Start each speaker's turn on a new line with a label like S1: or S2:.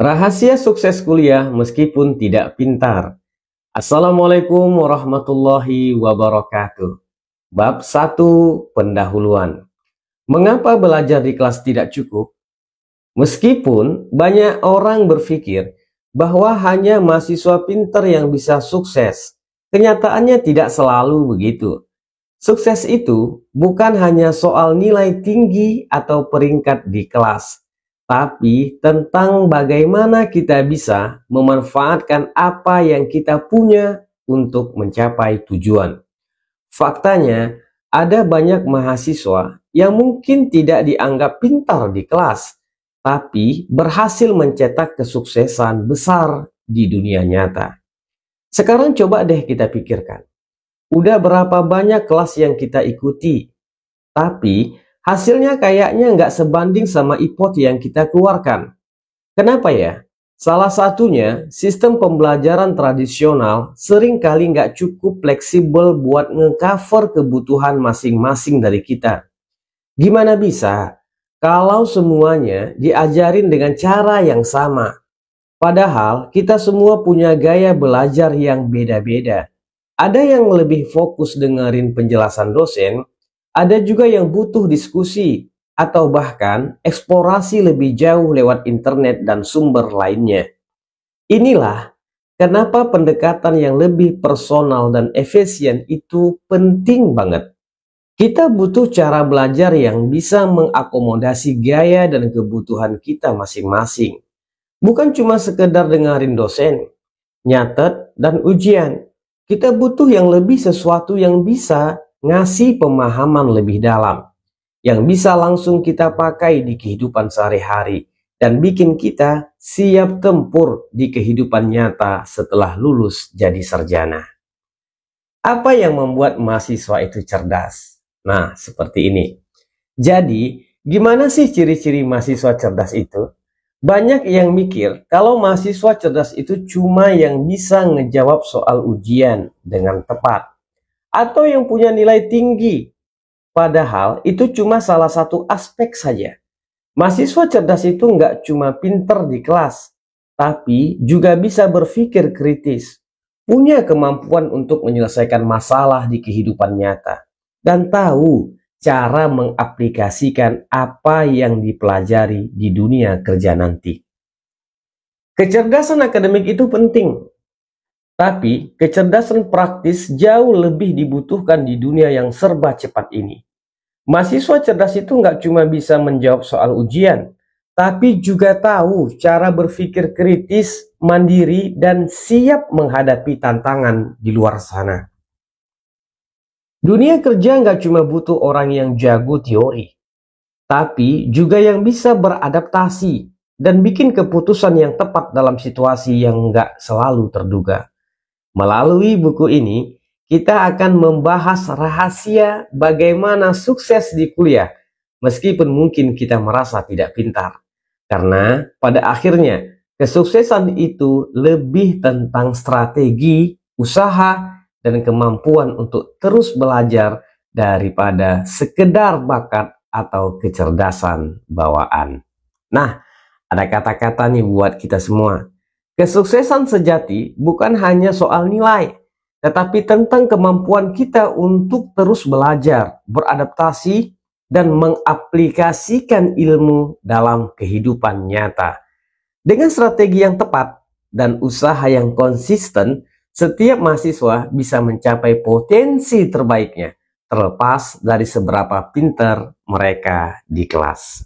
S1: Rahasia sukses kuliah meskipun tidak pintar. Assalamualaikum warahmatullahi wabarakatuh. Bab 1, Pendahuluan. Mengapa belajar di kelas tidak cukup? Meskipun banyak orang berpikir bahwa hanya mahasiswa pintar yang bisa sukses, kenyataannya tidak selalu begitu. Sukses itu bukan hanya soal nilai tinggi atau peringkat di kelas, tapi tentang bagaimana kita bisa memanfaatkan apa yang kita punya untuk mencapai tujuan. Faktanya, ada banyak mahasiswa yang mungkin tidak dianggap pintar di kelas, tapi berhasil mencetak kesuksesan besar di dunia nyata. Sekarang coba deh kita pikirkan. Udah berapa banyak kelas yang kita ikuti, tapi hasilnya kayaknya nggak sebanding sama effort yang kita keluarkan. Kenapa ya? Salah satunya, sistem pembelajaran tradisional seringkali nggak cukup fleksibel buat nge-cover kebutuhan masing-masing dari kita. Gimana bisa kalau semuanya diajarin dengan cara yang sama? Padahal kita semua punya gaya belajar yang beda-beda. Ada yang lebih fokus dengerin penjelasan dosen, ada juga yang butuh diskusi, atau bahkan eksplorasi lebih jauh lewat internet dan sumber lainnya. Inilah kenapa pendekatan yang lebih personal dan efisien itu penting banget. Kita butuh cara belajar yang bisa mengakomodasi gaya dan kebutuhan kita masing-masing. Bukan cuma sekedar dengerin dosen, nyatet, dan ujian. Kita butuh yang lebih, sesuatu yang bisa ngasih pemahaman lebih dalam, yang bisa langsung kita pakai di kehidupan sehari-hari, dan bikin kita siap tempur di kehidupan nyata setelah lulus jadi sarjana. Apa yang membuat mahasiswa itu cerdas? Nah, seperti ini. Jadi, gimana sih ciri-ciri mahasiswa cerdas itu? Banyak yang mikir kalau mahasiswa cerdas itu cuma yang bisa ngejawab soal ujian dengan tepat, atau yang punya nilai tinggi. Padahal itu cuma salah satu aspek saja. Mahasiswa cerdas itu nggak cuma pinter di kelas, tapi juga bisa berpikir kritis, punya kemampuan untuk menyelesaikan masalah di kehidupan nyata, dan tahu cara mengaplikasikan apa yang dipelajari di dunia kerja nanti. Kecerdasan akademik itu penting, tapi kecerdasan praktis jauh lebih dibutuhkan di dunia yang serba cepat ini. Mahasiswa cerdas itu nggak cuma bisa menjawab soal ujian, tapi juga tahu cara berpikir kritis, mandiri, dan siap menghadapi tantangan di luar sana. Dunia kerja nggak cuma butuh orang yang jago teori, tapi juga yang bisa beradaptasi dan bikin keputusan yang tepat dalam situasi yang nggak selalu terduga. Melalui buku ini, kita akan membahas rahasia bagaimana sukses di kuliah, meskipun mungkin kita merasa tidak pintar. Karena pada akhirnya, kesuksesan itu lebih tentang strategi, usaha, dan kemampuan untuk terus belajar daripada sekedar bakat atau kecerdasan bawaan. Nah, ada kata-kata nih buat kita semua. Kesuksesan sejati bukan hanya soal nilai, tetapi tentang kemampuan kita untuk terus belajar, beradaptasi, dan mengaplikasikan ilmu dalam kehidupan nyata. Dengan strategi yang tepat dan usaha yang konsisten, setiap mahasiswa bisa mencapai potensi terbaiknya, terlepas dari seberapa pintar mereka di kelas.